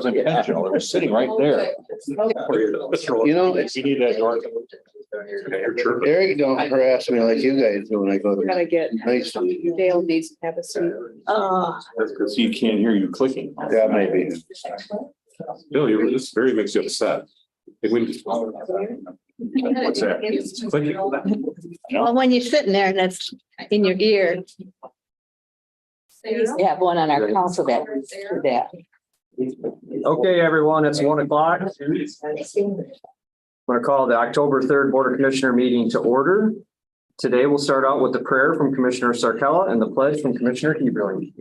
was intentional. It was sitting right there. You know, You need that door. Eric don't harass me like you guys do when I go Gotta to get, nice. Dale needs to have a seat. That's because he can't hear you clicking. Yeah, maybe. Bill, this very makes you upset. What's that? Clicking. Well, when you're sitting there and that's in your ear. We used to have one on our council that did that. Okay, everyone, it's 1 o'clock. I'm going to call the October 3rd Board of Commissioner meeting to order. Today, we'll start out with the prayer from Commissioner Sarkella and the pledge from Commissioner Heberling.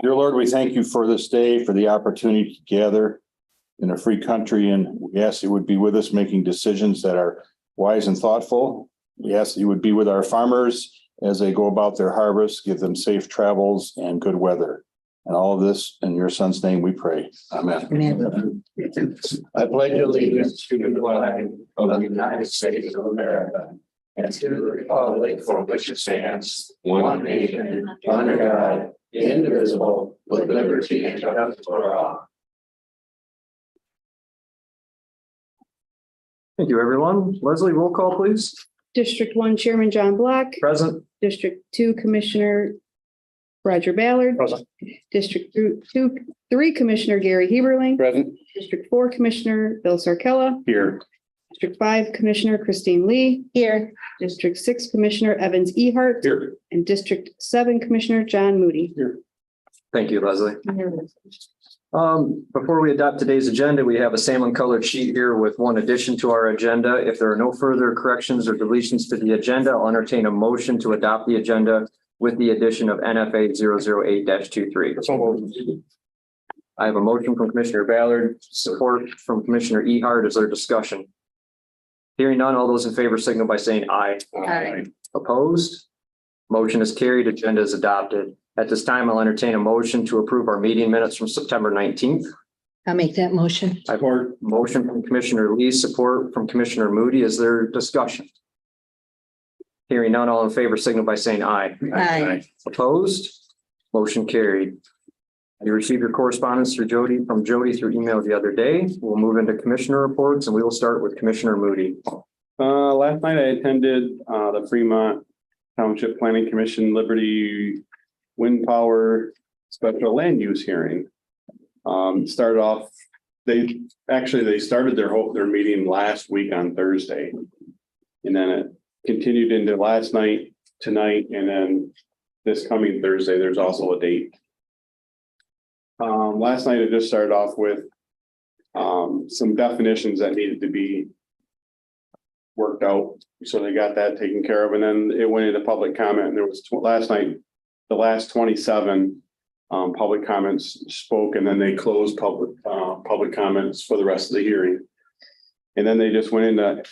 Dear Lord, we thank you for this day, for the opportunity to gather in a free country, and we ask you would be with us making decisions that are wise and thoughtful. We ask that you would be with our farmers as they go about their harvest, give them safe travels and good weather. And all of this in your son's name we pray. Amen. Amen. I pledge allegiance to the flag of the United States of America and to the republic for which it stands, one nation, under God, indivisible, with liberty and justice for all. Thank you, everyone. Leslie, roll call, please. District 1 Chairman John Black, Present. District 2 Commissioner Roger Ballard, Present. District 3 Commissioner Gary Heberling, Present. District 4 Commissioner Bill Sarkella, Here. District 5 Commissioner Christine Lee, Here, District 6 Commissioner Evans Ehart, Here. and District 7 Commissioner John Moody. Thank you, Leslie. Before we adopt today's agenda, we have a salmon colored sheet here with one addition to our agenda. If there are no further corrections or deletions to the agenda, I'll entertain a motion to adopt the agenda with the addition of NFA 008-23. I have a motion from Commissioner Ballard, support from Commissioner Ehart. Is there discussion? Hearing none, all those in favor signal by saying aye. Aye. Opposed? Motion is carried. Agenda is adopted. At this time, I'll entertain a motion to approve our meeting minutes from September 19th. I'll make that motion. I have a motion from Commissioner Lee, support from Commissioner Moody. Is there discussion? Hearing none, all in favor signal by saying aye. Aye. Opposed? Motion carried. You received your correspondence from Jody through email the other day. We'll move into commissioner reports and we will start with Commissioner Moody. Last night I attended the Fremont Township Planning Commission Liberty Wind Power Special Land Use Hearing. Started off, they started their meeting last week on Thursday. And then it continued into last night, tonight, and then this coming Thursday, there's also a date. Last night it just started off with some definitions that needed to be worked out. So they got that taken care of. And then it went into public comment, and there was last night, the last 27 public comments spoke, and then they closed public comments for the rest of the hearing. And then they just went into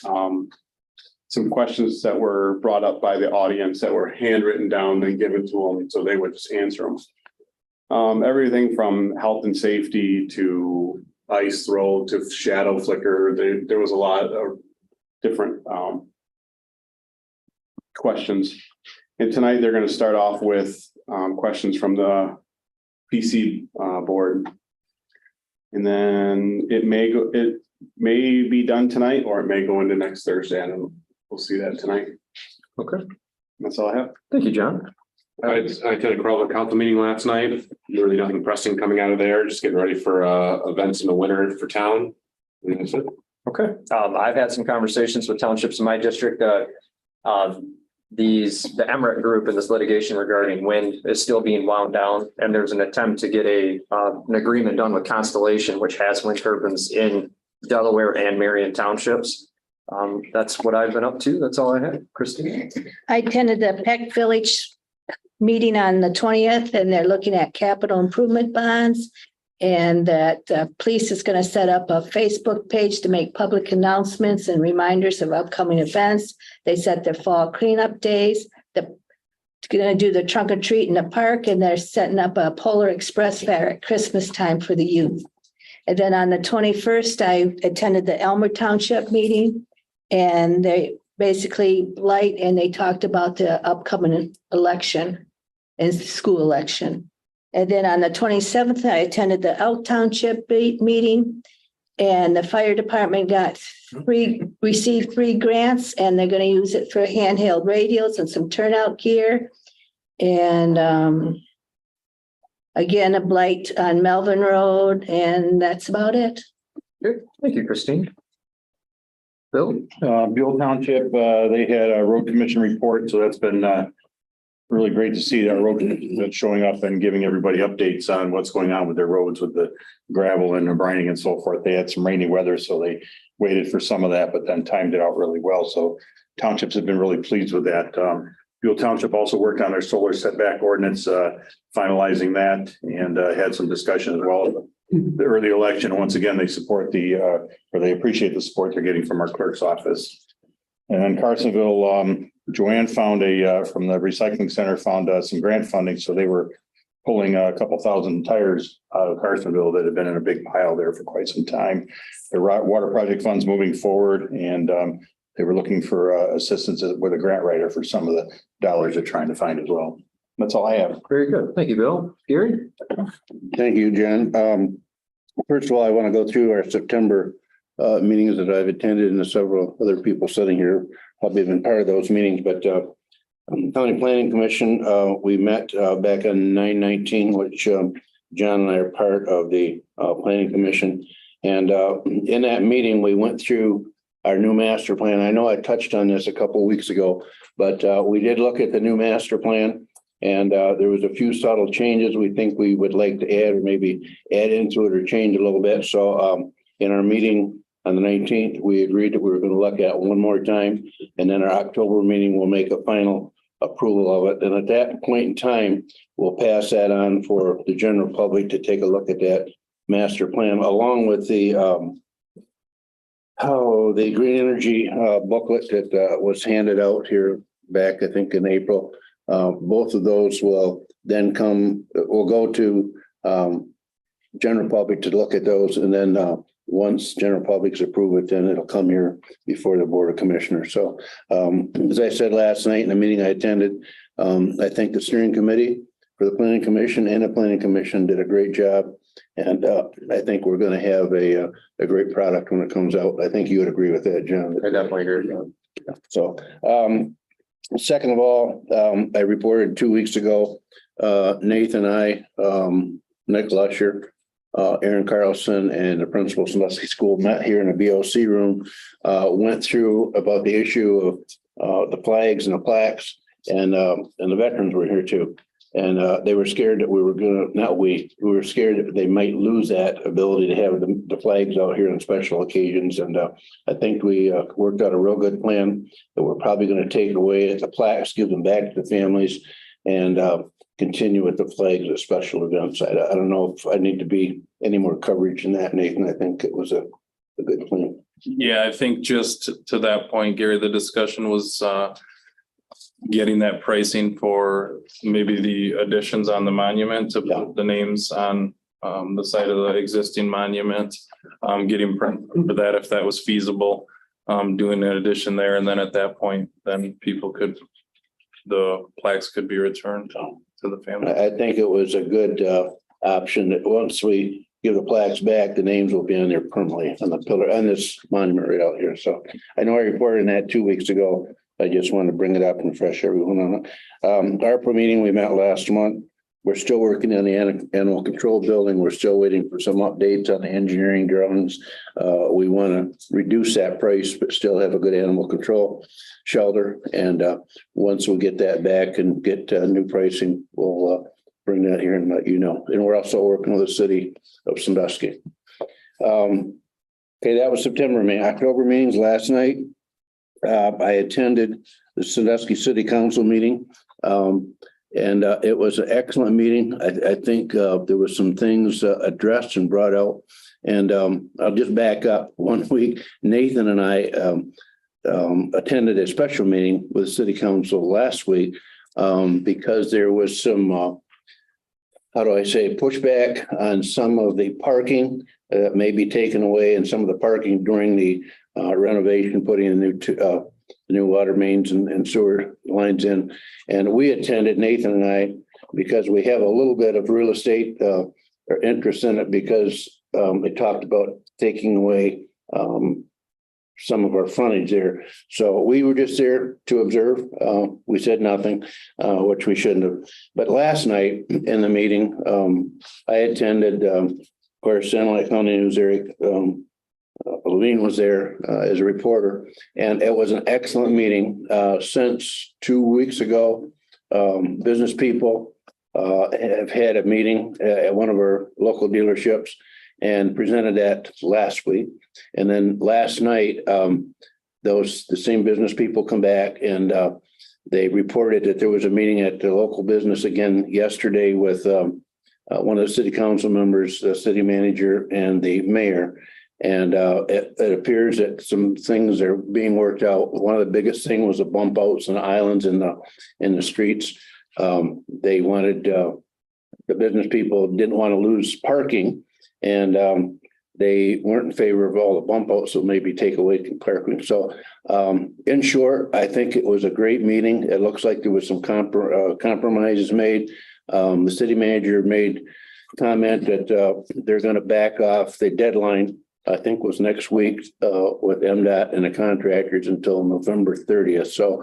some questions that were brought up by the audience that were handwritten down and given to them, so they would just answer them. Everything from health and safety to ice throw to shadow flicker. There was a lot of different questions. And tonight they're going to start off with questions from the PC board. And then it may be done tonight, or it may go into next Thursday. I don't know. We'll see that tonight. Okay. That's all I have. Thank you, John. I attended a Crawford Council meeting last night. Really nothing pressing coming out of there. Just getting ready for events in the winter for town. And that's it. Okay. I've had some conversations with townships in my district. The Emmerich group in this litigation regarding wind is still being wound down, and there's an attempt to get an agreement done with Constellation, which has wind turbines in Delaware and Marion townships. That's what I've been up to. That's all I had. Christine. I attended the Peck Village meeting on the 20th, and they're looking at capital improvement bonds, and that the police is going to set up a Facebook page to make public announcements and reminders of upcoming events. They set their fall cleanup days. They're going to do the trunk or treat in the park, and they're setting up a Polar Express fair at Christmas time for the youth. And then on the 21st, I attended the Elmer Township meeting, and they basically light, and they talked about the upcoming election and school election. And then on the 27th, I attended the Elk Township meeting. And the fire department received 3 grants, and they're going to use it for handheld radios and some turnout gear. And again, a blight on Melvin Road, and that's about it. Good. Thank you, Christine. Bill? Buell Township, they had a road commission report, so that's been really great to see our road commission that's showing up and giving everybody updates on what's going on with their roads with the gravel and the brining and so forth. They had some rainy weather, so they waited for some of that, but then timed it out really well. So townships have been really pleased with that. Buell Township also worked on their solar setback ordinance, finalizing that, and had some discussion as well. The early election, once again, they support or they appreciate the support they're getting from our clerk's office. And then Carsonville, Joanne found from the recycling center, found some grant funding. So they were pulling a couple thousand tires out of Carsonville that had been in a big pile there for quite some time. The water project funds moving forward, and they were looking for assistance with a grant writer for some of the dollars they're trying to find as well. That's all I have. Very good. Thank you, Bill. Gary? Thank you, Jen. First of all, I want to go through our September meetings that I've attended, and several other people sitting here probably been part of those meetings, but County Planning Commission, we met back on 9/19, which John and I are part of the Planning Commission. And in that meeting, we went through our new master plan. I know I touched on this a couple of weeks ago, but we did look at the new master plan. And there was a few subtle changes we think we would like to add, or maybe add into it or change a little bit. So in our meeting on the 19th, we agreed that we were going to look at it one more time. And then our October meeting, we'll make a final approval of it. And at that point in time, we'll pass that on for the general public to take a look at that master plan, along with the green energy booklet that was handed out here back, I think, in April. Both of those will then we'll go to general public to look at those. And then once general public's approved it, then it'll come here before the Board of Commissioners. So as I said last night in the meeting I attended, I think the steering committee for the Planning Commission and the Planning Commission did a great job. And I think we're going to have a great product when it comes out. I think you would agree with that, John. I definitely agree with that. So second of all, I reported 2 weeks ago, Nathan and I, Nick Lusher, Aaron Carlson, and the principal of Sandusky School met here in the BOC room, went through about the issue of the flags and the plaques, and the veterans were here too. And they were scared that we were scared that they might lose that ability to have the flags out here on special occasions. And I think we worked out a real good plan that we're probably going to take away the plaques, give them back to the families, and continue with the flags at special events. I don't know if I need to be any more coverage in that, Nathan. I think it was a good plan. Yeah, I think just to that point, Gary, the discussion was getting that pricing for maybe the additions on the monument to put the names on the side of the existing monument, getting print for that if that was feasible, doing an addition there. And then at that point, then the plaques could be returned to the family. I think it was a good option that once we give the plaques back, the names will be on there permanently on the pillar on this monument right out here. So I know I reported on that 2 weeks ago. I just wanted to bring it up and refresh everyone on it. ARPA meeting we met last month. We're still working on the animal control building. We're still waiting for some updates on the engineering drawings. We want to reduce that price, but still have a good animal control shelter. And once we get that back and get new pricing, we'll bring that here and let you know. And we're also working with the city of Sandusky. Okay, that was September meeting. October meetings last night. I attended the Sandusky City Council meeting, and it was an excellent meeting. I think there was some things addressed and brought out. And I'll just back up. 1 week, Nathan and I attended a special meeting with the City Council last week because there was some, pushback on some of the parking that may be taken away, and some of the parking during the renovation, putting in new water mains and sewer lines in. And we attended, Nathan and I, because we have a little bit of real estate or interest in it because it talked about taking away some of our frontage there. So we were just there to observe. We said nothing, which we shouldn't have. But last night in the meeting, I attended, of course, Santa Fe County News, Eric Levine was there as a reporter, and it was an excellent meeting. Since 2 weeks ago, business people have had a meeting at one of our local dealerships and presented that last week. And then last night, the same business people come back and they reported that there was a meeting at the local business again yesterday with one of the city council members, the city manager, and the mayor. And it appears that some things are being worked out. One of the biggest thing was the bump outs and islands in the streets. They wanted the business people didn't want to lose parking, and they weren't in favor of all the bump outs, so maybe take away parking. So in short, I think it was a great meeting. It looks like there was some compromises made. The city manager made comment that they're going to back off the deadline, I think was next week, with MDOT and the contractors until November 30th. So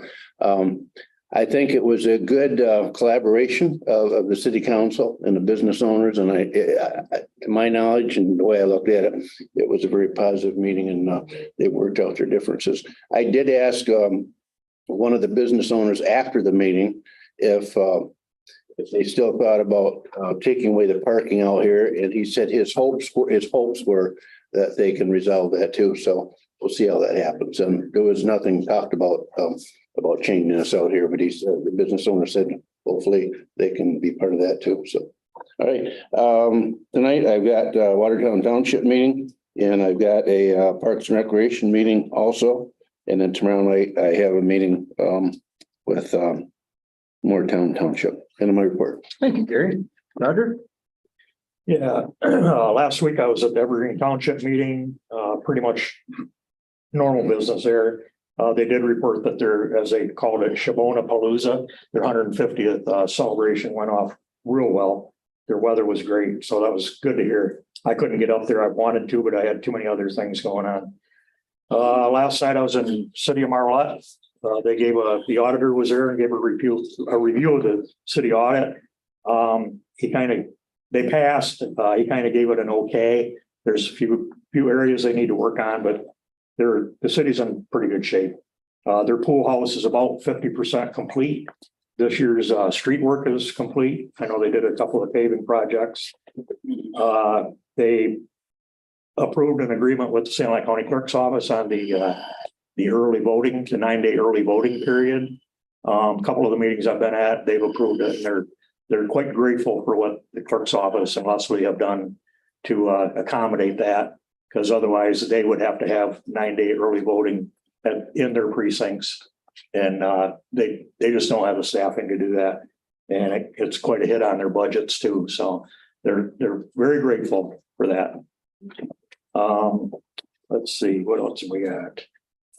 I think it was a good collaboration of the city council and the business owners. And to my knowledge and the way I looked at it, it was a very positive meeting, and they worked out their differences. I did ask one of the business owners after the meeting if they still thought about taking away the parking out here, and he said his hopes were that they can resolve that too. So we'll see how that happens. And there was nothing talked about changing this out here, but he said, the business owner said, hopefully they can be part of that too. So, all right. Tonight I've got Watertown Township meeting, and I've got a Parks and Recreation meeting also. And then tomorrow night I have a meeting with Moortown Township. End of my report. Thank you, Gary. Roger? Yeah, last week I was at the Evergreen Township meeting, pretty much normal business there. They did report that their, as they called it, Shabona Palooza, their 150th celebration went off real well. Their weather was great, so that was good to hear. I couldn't get up there. I wanted to, but I had too many other things going on. Last night I was in City of Marlette. They gave the auditor was there and gave a review of the city audit. They passed. He kind of gave it an okay. There's a few areas they need to work on, but the city's in pretty good shape. Their pool house is about 50% complete. This year's street work is complete. I know they did a couple of paving projects. They approved an agreement with the Santa Fe County Clerk's Office on the early voting, the 9-day early voting period. A couple of the meetings I've been at, they've approved it, and they're quite grateful for what the clerk's office and Leslie have done to accommodate that, because otherwise they would have to have 9-day early voting in their precincts. And they just don't have the staffing to do that. And it's quite a hit on their budgets too. So they're very grateful for that. Let's see, what else we got?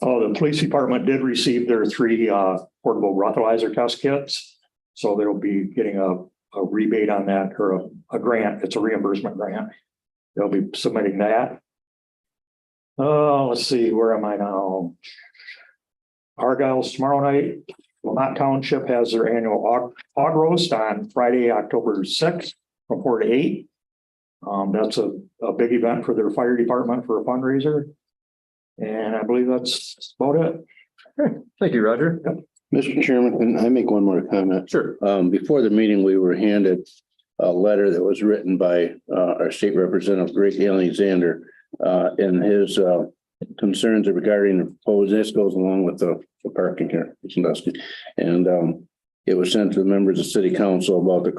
Oh, the police department did receive their 3 portable breathalyzer test kits. So they'll be getting a rebate on that, or a grant. It's a reimbursement grant. They'll be submitting that. Oh, let's see, where am I now? Argyle's tomorrow night. Wilmot Township has their annual hog roast on Friday, October 6th from 4 to 8. That's a big event for their fire department for a fundraiser. And I believe that's about it. Thank you, Roger. Mr. Chairman, can I make one more comment? Sure. Before the meeting, we were handed a letter that was written by our state representative, Greg Alexander, and his concerns regarding the proposed. This goes along with the parking here. And it was sent to the members of city council about the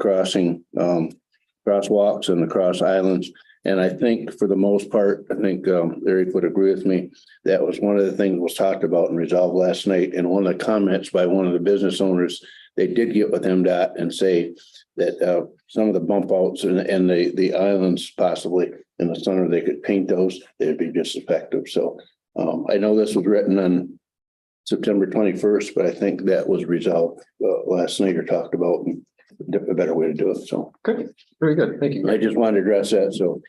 crosswalks and the cross islands. And I think for the most part, I think Eric would agree with me. That was one of the things was talked about and resolved last night. And one of the comments by one of the business owners, they did get with MDOT and say that some of the bump outs and the islands possibly in the summer, they could paint those. They'd be just effective. So I know this was written on September 21st, but I think that was resolved last night or talked about. And a better way to do it. So Good, very good. Thank you. I just wanted to address that. So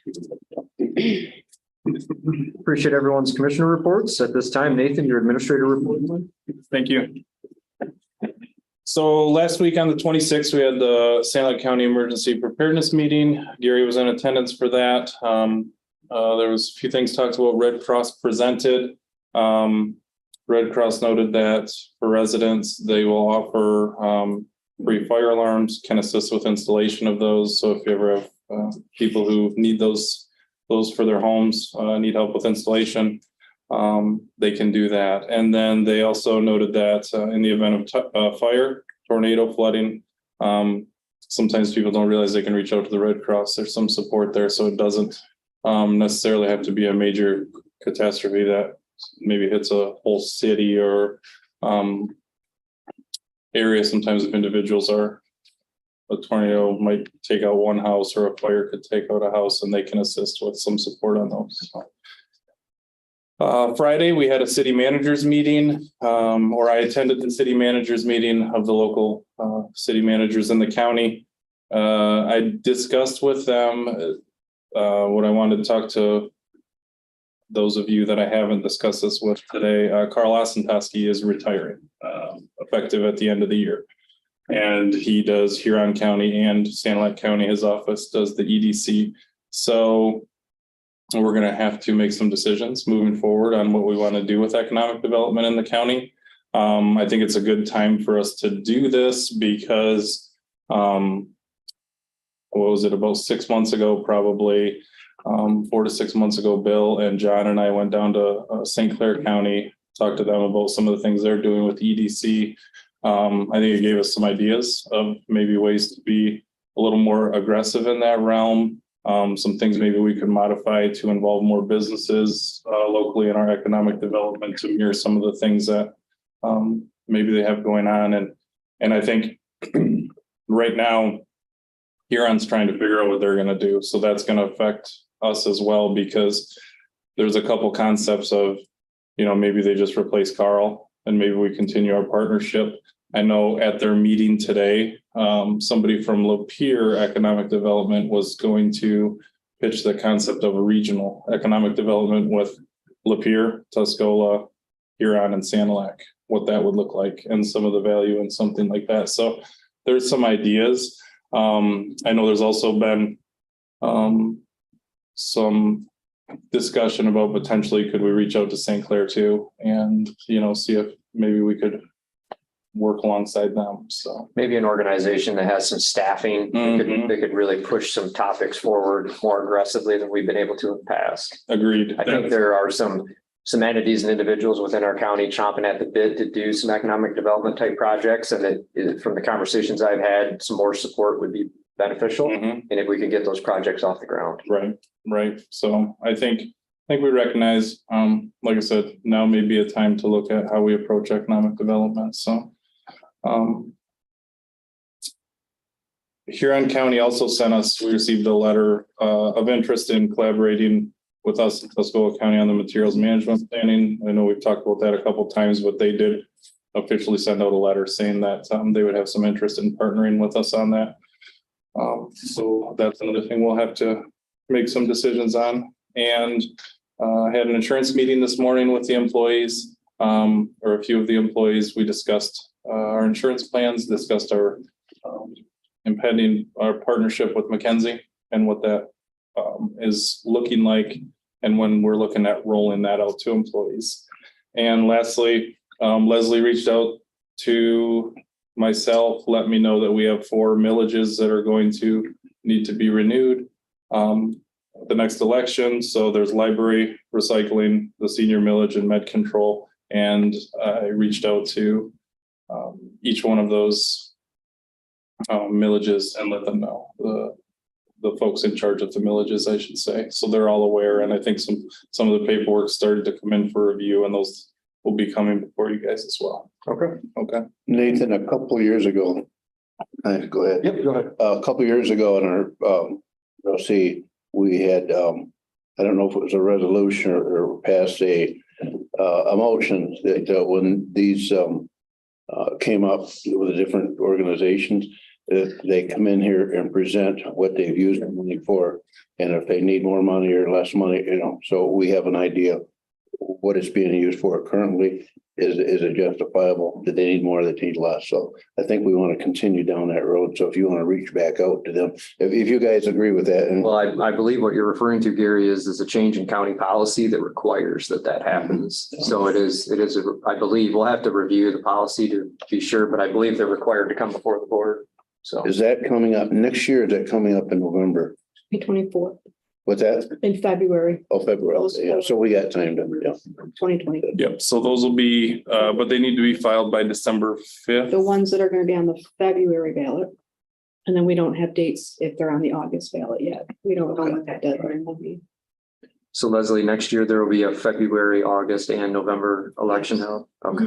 Appreciate everyone's commissioner reports. At this time, Nathan, your administrator report. Thank you. So last week on the 26th, we had the St. Louis County Emergency Preparedness Meeting. Gary was in attendance for that. There was a few things talked about. Red Cross presented. Red Cross noted that for residents, they will offer free fire alarms, can assist with installation of those. So if you ever have people who need those for their homes, need help with installation, they can do that. And then they also noted that in the event of fire, tornado, flooding, sometimes people don't realize they can reach out to the Red Cross. There's some support there, so it doesn't necessarily have to be a major catastrophe that maybe hits a whole city or area. Sometimes if individuals are, a tornado might take out one house or a fire could take out a house, and they can assist with some support on those. Friday, we had a city managers meeting, or I attended the city managers meeting of the local city managers in the county. I discussed with them what I wanted to talk to those of you that I haven't discussed this with today. Carl Osentoski is retiring, effective at the end of the year. And he does Huron County and Sanilac County. His office does the EDC. So we're going to have to make some decisions moving forward on what we want to do with economic development in the county. I think it's a good time for us to do this because, what was it, about 6 months ago, probably 4 to 6 months ago, Bill and John and I went down to St. Clair County, talked to them about some of the things they're doing with EDC. I think it gave us some ideas of maybe ways to be a little more aggressive in that realm. Some things maybe we could modify to involve more businesses locally in our economic development to mirror some of the things that maybe they have going on. And I think right now, Huron's trying to figure out what they're going to do. So that's going to affect us as well, because there's a couple concepts of, maybe they just replace Carl and maybe we continue our partnership. I know at their meeting today, somebody from Lapeer Economic Development was going to pitch the concept of a regional economic development with Lapeer, Tuscola, Huron, and Sanilac, what that would look like and some of the value and something like that. So there's some ideas. I know there's also been some discussion about potentially could we reach out to St. Clair too and, see if maybe we could work alongside them. So Maybe an organization that has some staffing, they could really push some topics forward more aggressively than we've been able to in the past. agreed. I think there are some entities and individuals within our county chomping at the bit to do some economic development type projects. And that from the conversations I've had, some more support would be beneficial. And if we could get those projects off the ground. Right. So I think we recognize, like I said, now may be a time to look at how we approach economic development. So Huron County also we received a letter of interest in collaborating with us in Tuscola County on the materials management planning. I know we've talked about that a couple of times, but they did officially send out a letter saying that they would have some interest in partnering with us on that. So that's another thing we'll have to make some decisions on. And had an insurance meeting this morning with the employees, or a few of the employees. We discussed our insurance plans, discussed our our partnership with McKenzie and what that is looking like, and when we're looking at rolling that out to employees. And lastly, Leslie reached out to myself, let me know that we have 4 millages that are going to need to be renewed the next election. So there's library, recycling, the senior millage, and med control. And I reached out to each one of those millages and let them know, the folks in charge of the millages, I should say. So they're all aware. And I think some of the paperwork started to come in for review, and those will be coming before you guys as well. Okay. Nathan, a couple of years ago, go ahead. Yep, go ahead. A couple of years ago in our LC, we had I don't know if it was a resolution or passed a motion that when these came up with the different organizations, If they come in here and present what they've used the money for, and if they need more money or less money, so we have an idea what it's being used for currently. Is it justifiable? Do they need more? Do they need less? So I think we want to continue down that road. So if you want to reach back out to them, if you guys agree with that, and Well, I believe what you're referring to, Gary, is a change in county policy that requires that happens. So it is, I believe we'll have to review the policy to be sure, but I believe they're required to come before the board. So is that coming up next year? Or is that coming up in November? 24th What's that? in February, Oh, February. Yeah, so we got time to, 2020. Yep, so those will be, but they need to be filed by December 5th. The ones that are going to be on the February ballot. And then we don't have dates if they're on the August ballot yet. We don't know what that deadline will be. So Leslie, next year there will be a February, August and November election held. Okay.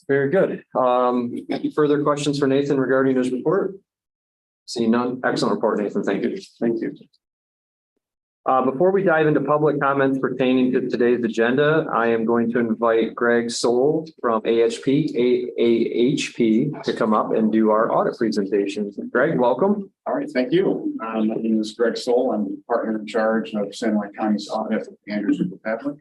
Very good. Any further questions for Nathan regarding his report? Seeing none. Excellent report, Nathan. Thank you. Thank you. Before we dive into public comments pertaining to today's agenda, I am going to invite Greg Soul from AHP to come up and do our audit presentation. Greg, welcome. All right, thank you. My name is Greg Soul. I'm partner in charge of San Juan County's audit with Andrews and Patrick.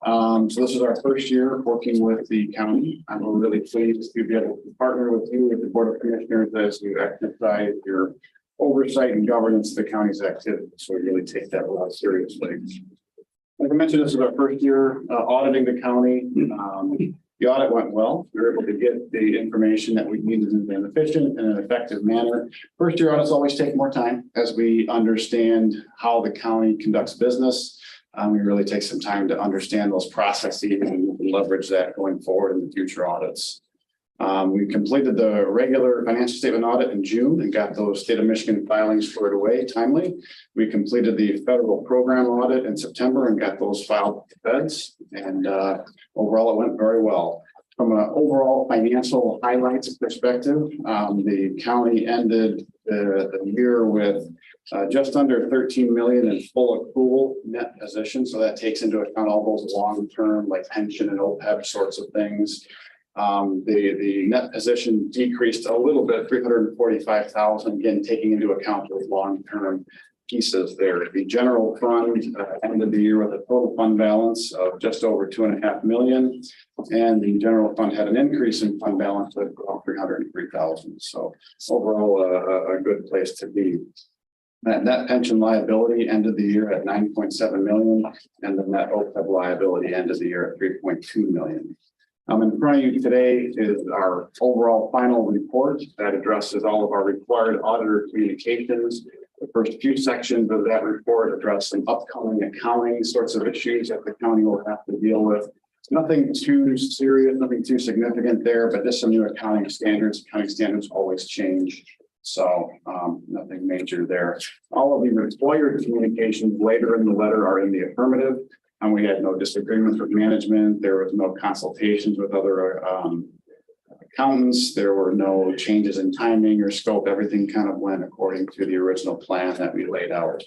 So this is our first year working with the county. I'm really pleased to be able to partner with you with the Board of Commissioners as you exercise your oversight and governance of the county's activities. So we really take that really seriously. Like I mentioned, this is our first year auditing the county. The audit went well. We were able to get the information that we needed in an efficient and an effective manner. First year audits always take more time as we understand how the county conducts business. We really take some time to understand those processes and leverage that going forward in the future audits. We completed the regular financial statement audit in June and got those state of Michigan filings squared away timely. We completed the federal program audit in September and got those filed with the feds. And overall, it went very well. From an overall financial highlights perspective, the county ended the year with just under 13 million in full accrual net position. So that takes into account all those long-term like pension and OPEB sorts of things. The net position decreased a little bit, 345,000, again, taking into account those long-term pieces there. The general fund ended the year with a total fund balance of just over 2.5 million. And the general fund had an increase in fund balance of 303,000. So overall, a good place to be. That net pension liability ended the year at 9.7 million, and the net OPEB liability ended the year at 3.2 million. In front of you today is our overall final report that addresses all of our required auditor communications. The first few sections of that report address some upcoming accounting sorts of issues that the county will have to deal with. Nothing too serious, nothing too significant there, but just some new accounting standards. Accounting standards always change. So nothing major there. All of the required communications later in the letter are in the affirmative. And we had no disagreements with management. There was no consultations with other accountants. There were no changes in timing or scope. Everything kind of went according to the original plan that we laid out.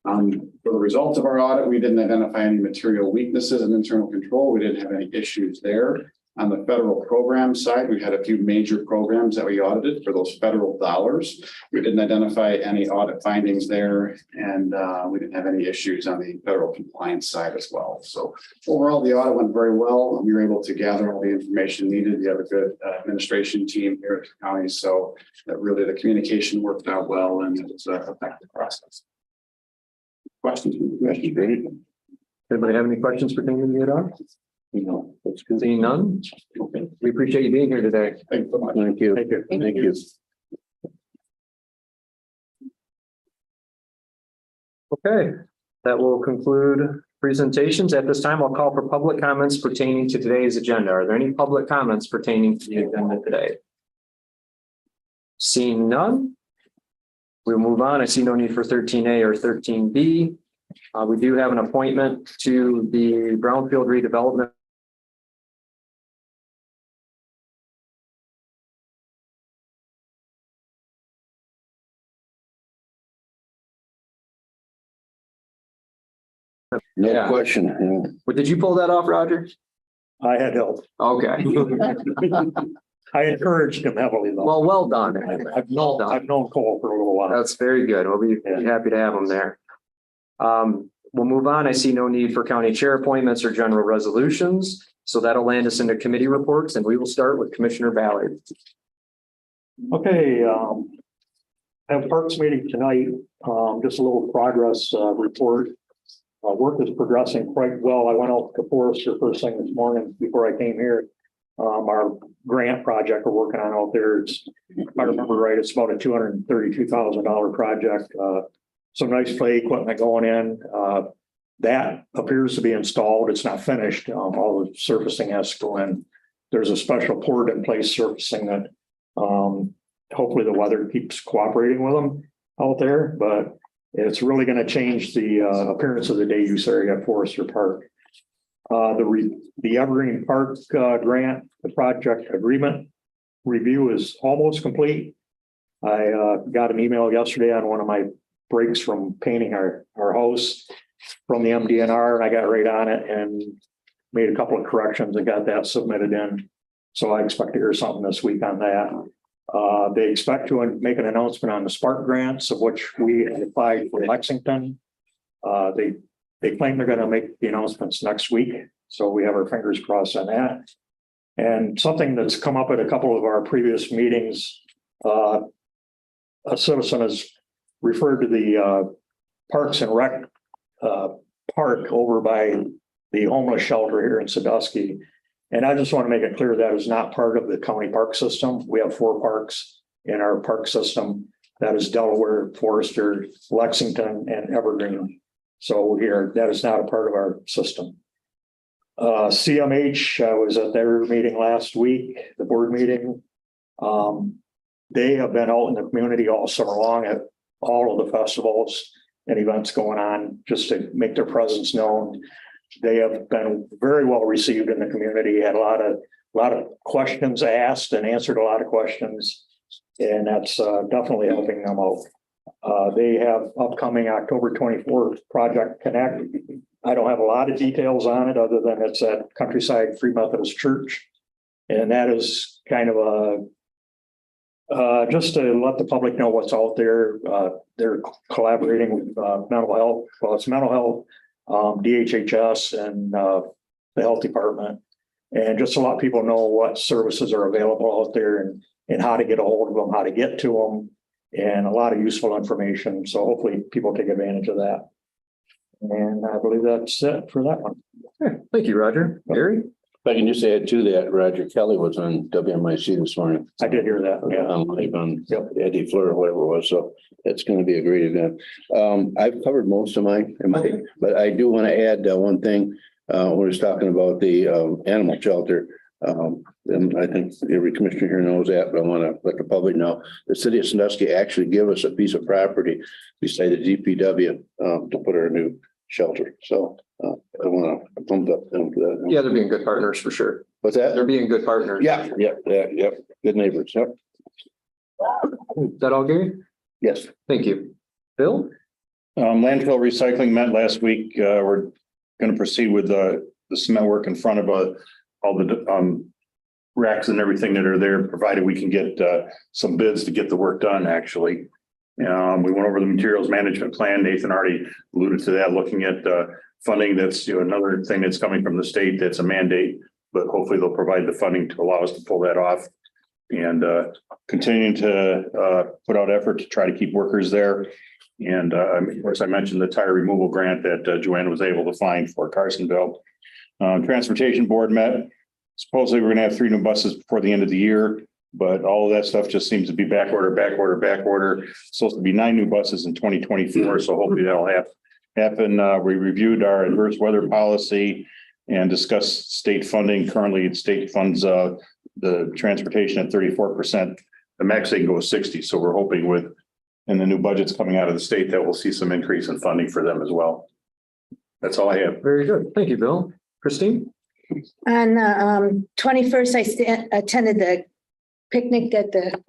For the results of our audit, we didn't identify any material weaknesses in internal control. We didn't have any issues there. On the federal program side, we had a few major programs that we audited for those federal dollars. We didn't identify any audit findings there, and we didn't have any issues on the federal compliance side as well. So overall, the audit went very well. We were able to gather all the information needed. We have a good administration team here at the county, so that really the communication worked out well, and it was an effective process. Questions? Anybody have any questions pertaining to the audit? No, that's good. Seeing none. Okay. We appreciate you being here today. Thanks so much. Thank you. Thank you. Thank you. Okay, that will conclude presentations. At this time, I'll call for public comments pertaining to today's agenda. Are there any public comments pertaining to the agenda today? Seeing none, we'll move on. I see no need for 13A or 13B. We do have an appointment to the Brownfield Redevelopment No Yeah. question. Did you pull that off, Roger? I had help. Okay. I encouraged him heavily though. Well done. I've known Cole for a little while. That's very good. We'll be happy to have him there. We'll move on. I see no need for county chair appointments or general resolutions. So that'll land us into committee reports, and we will start with Commissioner Ballard. Okay, have Parks meeting tonight, just a little progress, report. Work is progressing quite well. I went out to Forester first thing this morning before I came here. Our grant project we're working on out there, if I remember right, it's about a $232,000 project. Some nice play equipment going in. That appears to be installed. It's not finished. All the surfacing has to go in. There's a special port in place surfacing that hopefully the weather keeps cooperating with them out there, but it's really going to change the appearance of the day use area at Forester Park. The Evergreen Park grant, the project agreement review is almost complete. I got an email yesterday on one of my breaks from painting our house from the MDNR, and I got right on it and made a couple of corrections and got that submitted in. So I expect to hear something this week on that. They expect to make an announcement on the Spark grants, of which we applied for Lexington. They claim they're going to make the announcements next week. So we have our fingers crossed on that. And something that's come up at a couple of our previous meetings, a citizen has referred to the Parks and Rec park over by the homeless shelter here in Sandusky. And I just want to make it clear that is not part of the county park system. We have 4 parks in our park system. That is Delaware, Forester, Lexington, and Evergreen. So here, that is not a part of our system. CMH, I was at their meeting last week, the board meeting. They have been out in the community all summer long at all of the festivals and events going on just to make their presence known. They have been very well received in the community, had a lot of questions asked and answered a lot of questions. And that's definitely helping them out. They have upcoming October 24th Project Connect. I don't have a lot of details on it other than it's at Countryside Free Methodist Church. And that is kind of just to let the public know what's out there. They're collaborating with mental health. Well, it's mental health, DHHS, and the health department. And just to let people know what services are available out there and how to get a hold of them, how to get to them, and a lot of useful information. So hopefully people take advantage of that. And I believe that's it for that one. Okay, thank you, Roger. Gary? If I can just add to that, Roger Kelly was on WMIC this morning. I did hear that. Yeah. On Eddie Fleur or whatever it was. So that's going to be a great event. I've covered most of mine, but I do want to add one thing. We're just talking about the animal shelter. And I think every commissioner here knows that, but I want to let the public know the city of Sandusky actually give us a piece of property beside the DPW to put our new shelter. So I want to thumbs up them for that. Yeah, they're being good partners for sure. What's that? They're being good partners. Yeah. Good neighbors. Yep. Is that all, Gary? Yes. Thank you. Bill? Landfill recycling met last week. We're going to proceed with the cement work in front of all the racks and everything that are there, provided we can get some bids to get the work done, actually. We went over the materials management plan. Nathan already alluded to that, looking at funding. That's another thing that's coming from the state. That's a mandate, but hopefully they'll provide the funding to allow us to pull that off. And continuing to put out effort to try to keep workers there. And of course, I mentioned the tire removal grant that Joanne was able to find for Carsonville. Transportation board met. Supposedly we're going to have 3 new buses before the end of the year, but all of that stuff just seems to be back order. It's supposed to be 9 new buses in 2024. So hopefully that'll happen. We reviewed our adverse weather policy and discussed state funding. Currently, state funds the transportation at 34%. The max they can go is 60. So we're hoping in the new budgets coming out of the state that we'll see some increase in funding for them as well. That's all I have. Very good. Thank you, Bill. Christine? On 21st, I attended the picnic at the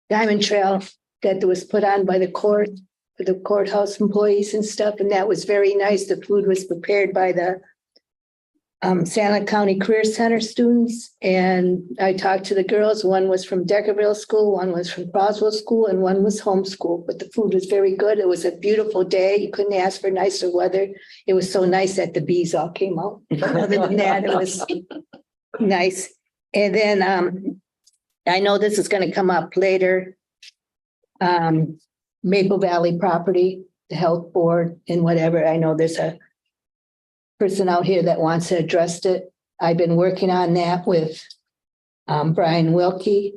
Diamond Trail that was put on by the court for the courthouse employees and stuff. And that was very nice. The food was prepared by the Santa County Career Center students. And I talked to the girls. One was from Deckerville School, one was from Croswell School, and one was homeschooled. But the food was very good. It was a beautiful day. You couldn't ask for nicer weather. It was so nice that the bees all came out. But other than that, it was nice. And then I know this is going to come up later. Maple Valley property, the health board and whatever. I know there's a person out here that wants to address it. I've been working on that with Brian Wilkie,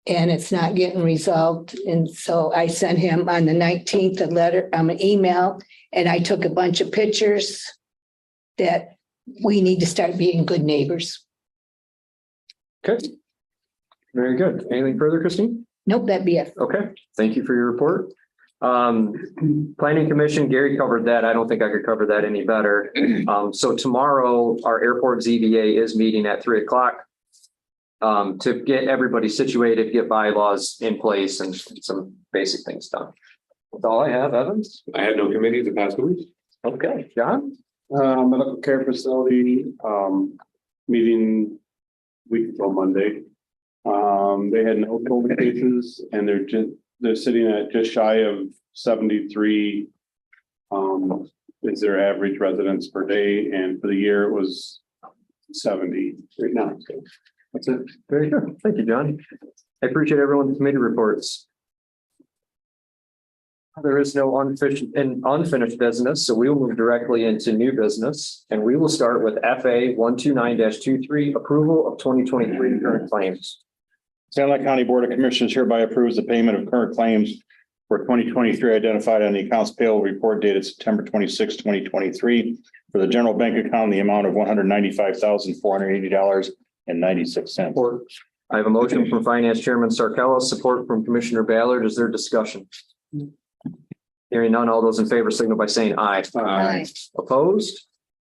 and it's not getting resolved. And so I sent him on the 19th a letter, an email, and I took a bunch of pictures that we need to start being good neighbors. Okay. Very good. Anything further, Christine? Nope, that'd be it. Okay, thank you for your report. Planning Commission, Gary covered that. I don't think I could cover that any better. So tomorrow, our airport ZBA is meeting at 3:00 to get everybody situated, get bylaws in place and some basic things done. That's all I have, Evans. I had no committee the past week. Okay, John? Medical care facility, meeting week till Monday. They had no COVID cases and they're sitting at just shy of 73. Is their average residents per day, and for the year it was 70 right now. So That's it. Very good. Thank you, John. I appreciate everyone's committee reports. There is no unfinished business, so we will move directly into new business, and we will start with FA 129-23, approval of 2023 current claims. Santa County Board of Commissioners hereby approves the payment of current claims for 2023 identified on the accounts payable report dated September 26, 2023 for the general bank account in the amount of $195,480.96. I have a motion from Finance Chairman Sarkella, support from Commissioner Ballard. Is there discussion? Hearing none, all those in favor signal by saying aye. Aye. Opposed?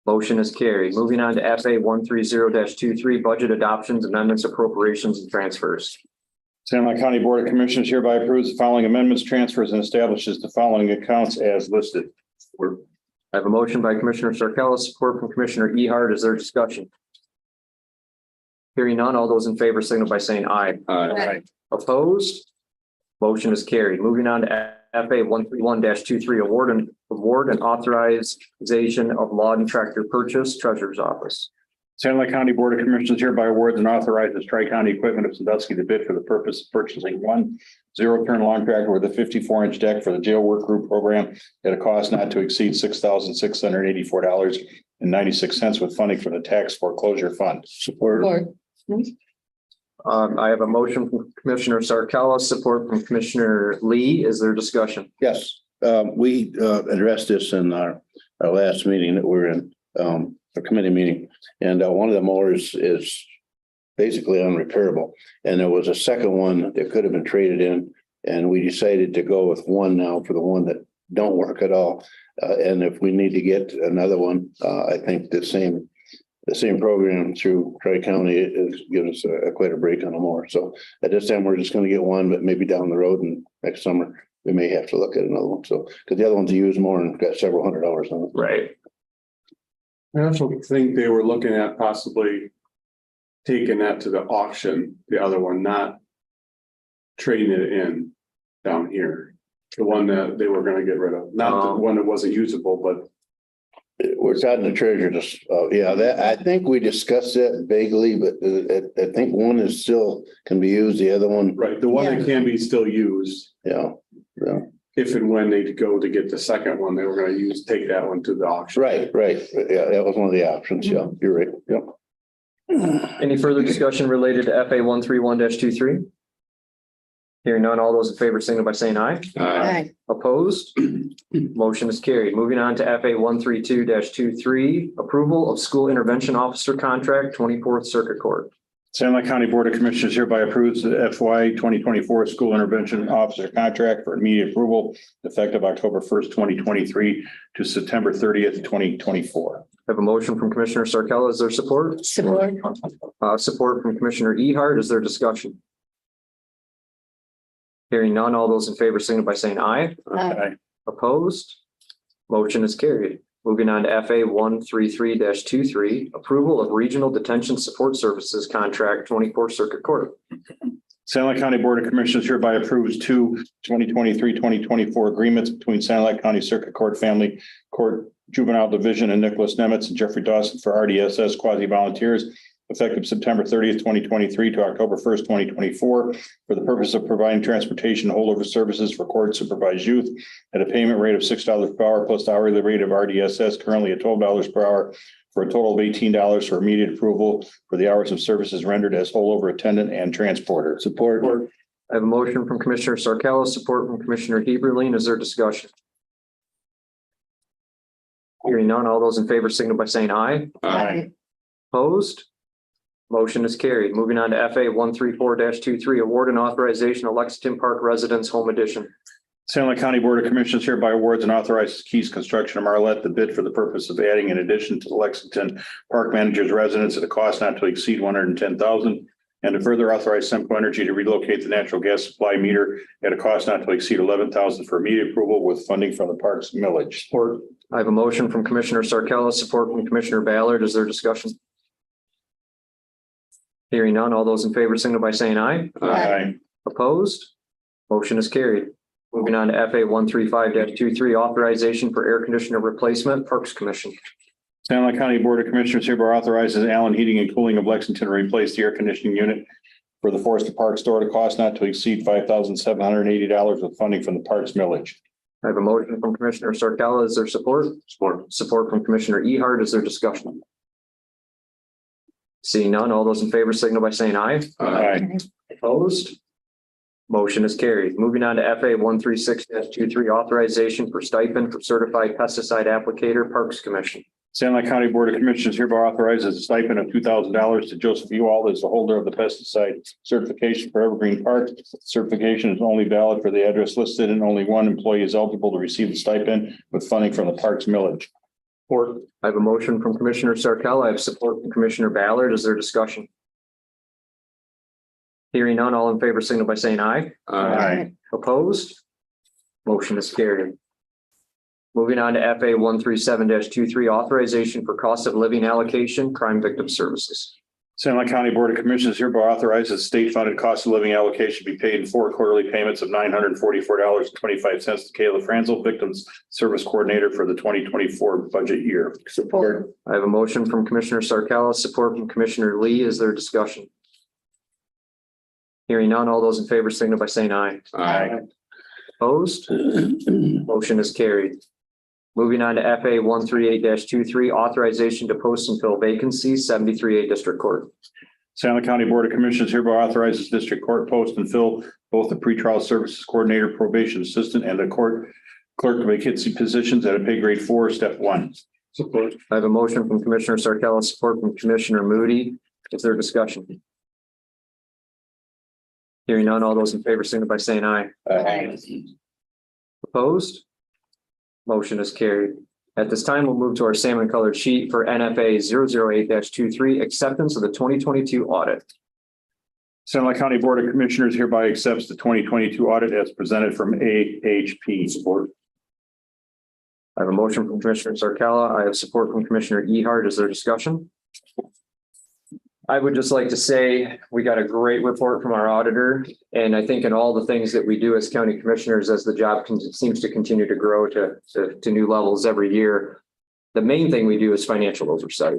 Motion is carried. Moving on to FA 130-23, budget adoptions, amendments, appropriations, and transfers. Santa County Board of Commissioners hereby approves the following amendments, transfers, and establishes the following accounts as listed. I have a motion by Commissioner Sarkella, support from Commissioner Ehart. Is there discussion? Hearing none, all those in favor signal by saying aye. Aye. Opposed? Motion is carried. Moving on to FA 131-23, award and authorization of lawn tractor purchase, Treasurer's Office. Santa County Board of Commissioners hereby awards and authorizes Tri-County Equipment of Sandusky to bid for the purpose of purchasing one zero-turn lawn tractor with a 54-inch deck for the jail work group program at a cost not to exceed $6,684.96 with funding from the tax foreclosure fund. Support. I have a motion from Commissioner Sarkella, support from Commissioner Lee. Is there discussion? Yes, we addressed this in our last meeting that we're in, a committee meeting. And one of the mowers is basically unrepairable. And there was a second one that could have been traded in. And we decided to go with one now for the one that don't work at all. And if we need to get another one, I think the same program through Tri-County is giving us quite a break on a mower. So at this time, we're just going to get one, but maybe down the road and next summer, we may have to look at another one. So, because the other one's a used mower and got several $100s on it. Right. I also think they were looking at possibly taking that to the auction, the other one, not trading it in down here. The one that they were gonna get rid of, not the one that wasn't usable, but We're talking the treasure, just, that, I think we discussed that vaguely, but I think one is still can be used, the other one, right, the one that can be still used. yeah. If and when they go to get the second one, they were gonna take that one to the auction. Right. Yeah, that was one of the options. Yeah, you're right. Yep. Any further discussion related to FA 131-23? Hearing none, all those in favor signal by saying aye. Aye. Opposed? Motion is carried. Moving on to FA 132-23, approval of school intervention officer contract, 24th Circuit Court. Santa County Board of Commissioners hereby approves the FY 2024 school intervention officer contract for immediate approval effective October 1st, 2023 to September 30th, 2024. I have a motion from Commissioner Sarkella. Is there support? Support. Support from Commissioner Ehart. Is there discussion? Hearing none, all those in favor signal by saying aye. Aye. Opposed? Motion is carried. Moving on to FA 133-23, approval of regional detention support services contract 24 Circuit Court. Sanilac County Board of Commissioners hereby approves two 2023-2024 agreements between Sanilac County Circuit Court Family Court Juvenile Division and Nicholas Nemitz and Jeffrey Dawson for RDSS quasi volunteers effective September 30th, 2023 to October 1st, 2024 for the purpose of providing transportation holdover services for court supervised youth at a payment rate of $6 per hour plus the hourly rate of RDSS currently at $12 per hour for a total of $18 for immediate approval for the hours of services rendered as holdover attendant and transporter. Support. I have a motion from Commissioner Sarcella, support from Commissioner Heberlein. Is there discussion? Hearing none, all those in favor signal by saying aye. Aye. Opposed? Motion is carried. Moving on to FA 134-23, award and authorization of Lexington Park Residence Home Edition. Sanilac County Board of Commissioners hereby awards and authorizes Keys Construction of Marlette the bid for the purpose of adding an addition to the Lexington Park Manager's residence at a cost not to exceed $110,000 and to further authorize Semco Energy to relocate the natural gas supply meter at a cost not to exceed $11,000 for immediate approval with funding from the Parks Millage. Support. I have a motion from Commissioner Sarcella, support from Commissioner Ballard. Is there discussion? Hearing none, all those in favor signal by saying aye. Aye. Opposed? Motion is carried. Moving on to FA 135-23, authorization for air conditioner replacement, Parks Commission. Sanilac County Board of Commissioners hereby authorizes Allen Heating and Cooling of Lexington to replace the air conditioning unit for the Forest Park store at a cost not to exceed $5,780 with funding from the Parks Millage. I have a motion from Commissioner Sarcella. Is there support? Support. Support from Commissioner Ehart. Is there discussion? Seeing none, all those in favor signal by saying aye. Aye. Opposed? Motion is carried. Moving on to FA 136-23, authorization for stipend for certified pesticide applicator, Parks Commission. Sanilac County Board of Commissioners hereby authorizes a stipend of $2,000 to Joseph Ewald as the holder of the pesticide certification for Evergreen Park. Certification is only valid for the address listed and only one employee is eligible to receive the stipend with funding from the Parks Millage. Support. I have a motion from Commissioner Sarcella. I have support from Commissioner Ballard. Is there discussion? Hearing none, all in favor signal by saying aye. Aye. Opposed? Motion is carried. Moving on to FA 137-23, authorization for cost of living allocation, crime victim services. Sanilac County Board of Commissioners hereby authorizes state funded cost of living allocation be paid in 4 quarterly payments of $944.25 to Kayla Franzel, Victims Service Coordinator for the 2024 budget year. Support. I have a motion from Commissioner Sarcella, support from Commissioner Lee. Is there discussion? Hearing none, all those in favor signal by saying aye. Aye. Opposed? Motion is carried. Moving on to FA 138-23, authorization to post and fill vacancies, 73A District Court. Sanilac County Board of Commissioners hereby authorizes District Court post and fill both the pretrial services coordinator, probation assistant, and the court clerk vacancy positions at a pay grade 4, step 1. Support. I have a motion from Commissioner Sarcella, support from Commissioner Moody. Is there discussion? Hearing none, all those in favor signal by saying aye. Opposed? Motion is carried. At this time, we'll move to our salmon colored sheet for NFA 008-23, acceptance of the 2022 audit. Sanilac County Board of Commissioners hereby accepts the 2022 audit as presented from AHP. Support. I have a motion from Commissioner Sarcella. I have support from Commissioner Ehart. Is there discussion? I would just like to say we got a great report from our auditor. And I think in all the things that we do as county commissioners, as the job seems to continue to grow to new levels every year, the main thing we do is financial oversight.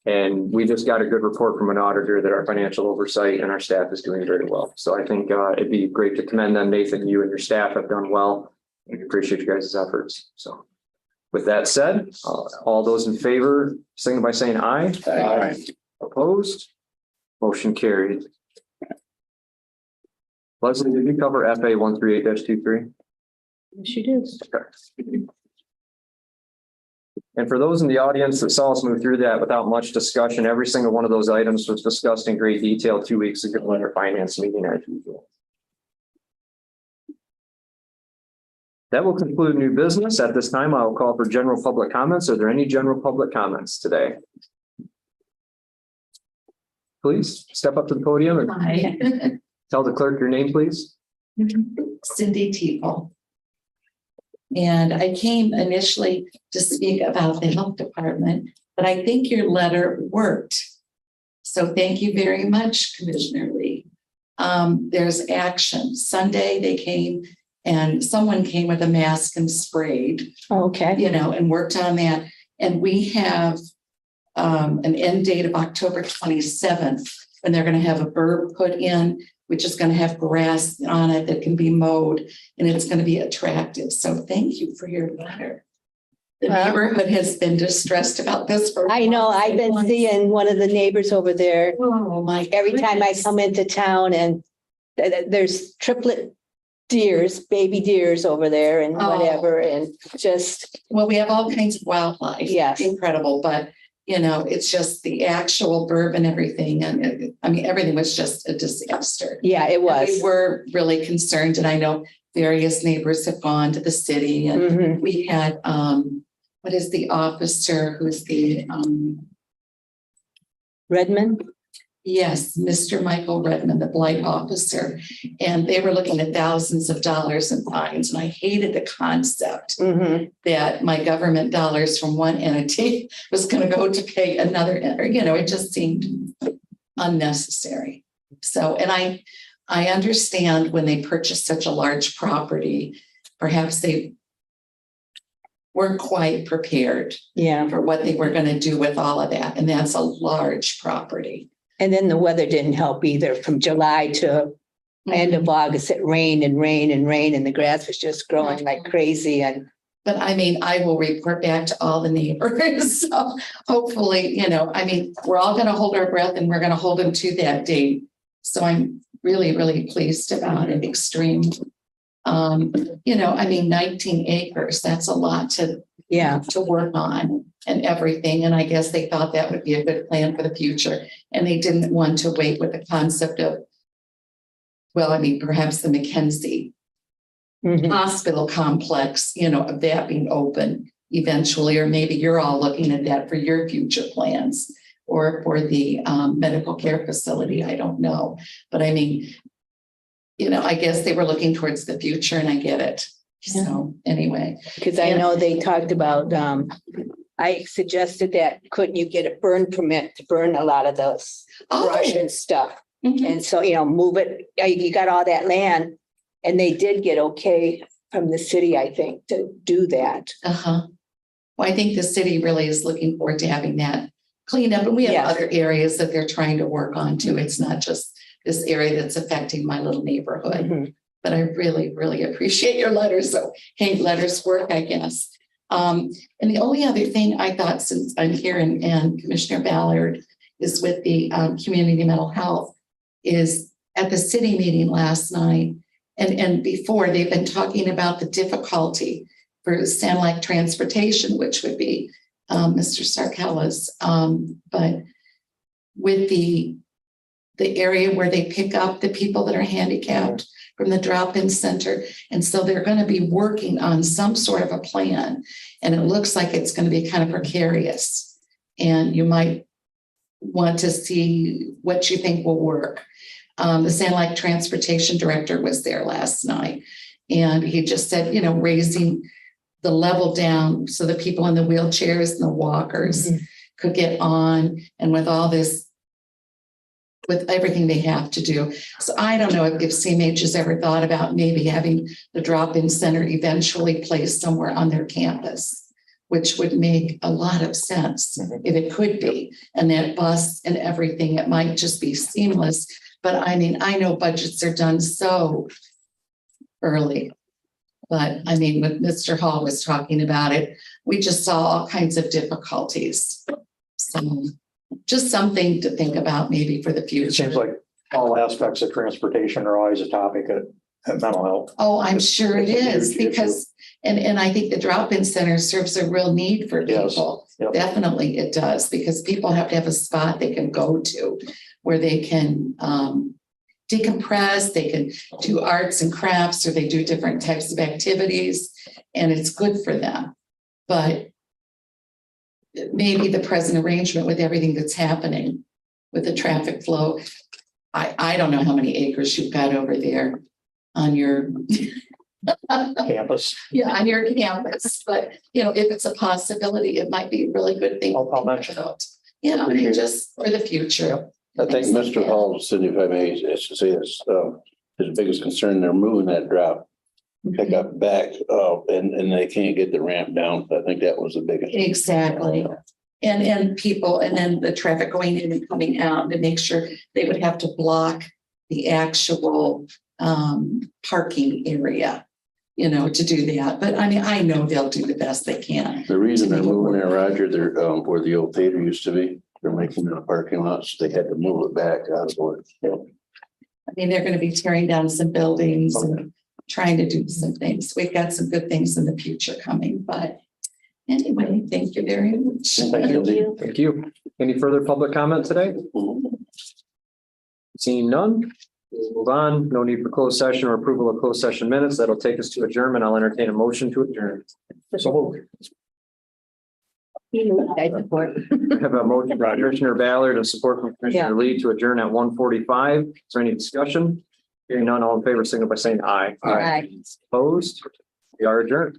And we just got a good report from an auditor that our financial oversight and our staff is doing very well. So I think it'd be great to commend them. Nathan, you and your staff have done well. We appreciate you guys' efforts. So with that said, all those in favor, signal by saying aye. Aye. Opposed? Motion carried. Leslie, did you cover FA 138-23? Yes, you do. Okay. And for those in the audience that saw us move through that without much discussion, every single one of those items was discussed in great detail 2 weeks ago at our finance meeting as usual. That will conclude new business. At this time, I will call for general public comments. Are there any general public comments today? Please step up to the podium and Hi, tell the clerk your name, please. Cindy Teeple. And I came initially to speak about the health department, but I think your letter worked. So thank you very much, Commissioner Lee. There's action. Sunday, they came and someone came with a mask and sprayed, Okay. you know, and worked on that. And we have an end date of October 27th, when they're going to have a berm put in, which is going to have grass on it that can be mowed, and it's going to be attractive. So thank you for your letter. The Well, neighborhood has been distressed about this for. I know, I've been seeing one of the neighbors over there Oh, my. every time I goodness. come into town, and there's triplet deers, baby deers over there and Oh. whatever, and just, Well, we have all kinds of wildlife. Yes. Incredible, but you know, it's just the actual burb and everything. And I mean, everything was just a disaster. yeah, it And we was. were really concerned, and I know various neighbors have gone to the city, and Mhm. we had, what is the officer who's the, Redmond? yes, Mr. Michael Redmond, the blight officer. And they were looking at thousands of dollars in fines. And I hated the concept Mhm. that my government dollars from one entity was going to go to pay another, you know, it just seemed unnecessary. So, and I understand when they purchased such a large property, perhaps they weren't quite prepared Yeah. for what they were going to do with all of that. And that's a large property. And then the weather didn't help either. From July to end of August, it rained and rained and rained, and the grass was just growing like crazy. And But I mean, I will report back to all the neighbors. So hopefully, you know, I mean, we're all going to hold our breath and we're going to hold them to that date. So I'm really, really pleased about it. Extreme. You know, I mean, 19 acres, that's a lot to yeah, work on and everything. And I guess they thought that would be a good plan for the future. And they didn't want to wait with the concept of, well, I mean, perhaps the Mackenzie Mhm. hospital complex, you know, of that being open eventually, or maybe you're all looking at that for your future plans or for the medical care facility. I don't know. But I mean, you know, I guess they were looking towards the future, and I get it. So anyway. Because I know they talked about, I suggested that, couldn't you get a burn permit to burn a lot of those brush and stuff? Mhm. And so, you know, move it, you got all that land. And they did get okay from the city, I think, to do that. Uh-huh. Well, I think the city really is looking forward to having that cleaned up. And we have Yes. other areas that they're trying to work on too. It's not just this area that's affecting my little neighborhood. Mhm. But I really, really appreciate your letters. So, hey, letters work, I guess. And the only other thing I thought, since I'm here and Commissioner Ballard is with the community mental health, is at the city meeting last night and before, they've been talking about the difficulty for Sand Lake transportation, which would be Mr. Sarkella's, but with the area where they pick up the people that are handicapped from the drop-in center. And so they're going to be working on some sort of a plan. And it looks like it's going to be kind of precarious. And you might want to see what you think will work. The Sand Lake Transportation Director was there last night. And he just said, you know, raising the level down so the people in the wheelchairs and the walkers could get on. And with all this, with everything they have to do. So I don't know if CMH has ever thought about maybe having the drop-in center eventually placed somewhere on their campus, which would make a lot of sense if it could be. And that bus and everything, it might just be seamless. But I mean, I know budgets are done so early. But I mean, when Mr. Hall was talking about it, we just saw all kinds of difficulties. So just something to think about maybe for the It future. seems like all aspects of transportation are always a topic at mental health. Oh, I'm sure it It's a is huge issue. because, and I think the drop-in center serves a real need for Yes. people. Yep. Definitely it does, because people have to have a spot they can go to where they can decompress, they can do arts and crafts, or they do different types of activities, and it's good for them. But maybe the present arrangement with everything that's happening with the traffic flow, I don't know how many acres you've got over there on your campus. Yeah, on your campus, but if it's a possibility, it might be a really good thing. I'll mention it. Yeah, I mean, just for the future. I think Mr. Hall said, if I may, is to say this, his biggest concern, they're moving that drop pick up back, and they can't get the ramp down. I think that was the biggest. Exactly. And people, and then the traffic going in and coming out to make sure they would have to block the actual parking area, to do that. But I mean, I know they'll do the best they can. The reason they're moving there, Roger, they're where the old theater used to be. They're making it a parking lot, so they had to move it back out of it. I mean, they're going to be tearing down some buildings and trying to do some things. We've got some good things in the future coming, but anyway, thank you very much. Thank you. Thank you. Any further public comment today? Seeing none, we'll move on. No need for closed session or approval of closed session minutes. That'll take us to adjournment. I'll entertain a motion to adjourn. So moved. I support. I have a motion by Commissioner Ballard and support from Commissioner Lee to adjourn at 1:45. Is there any discussion? Hearing none, all in favor, signal by saying aye. Aye. Opposed? We are adjourned.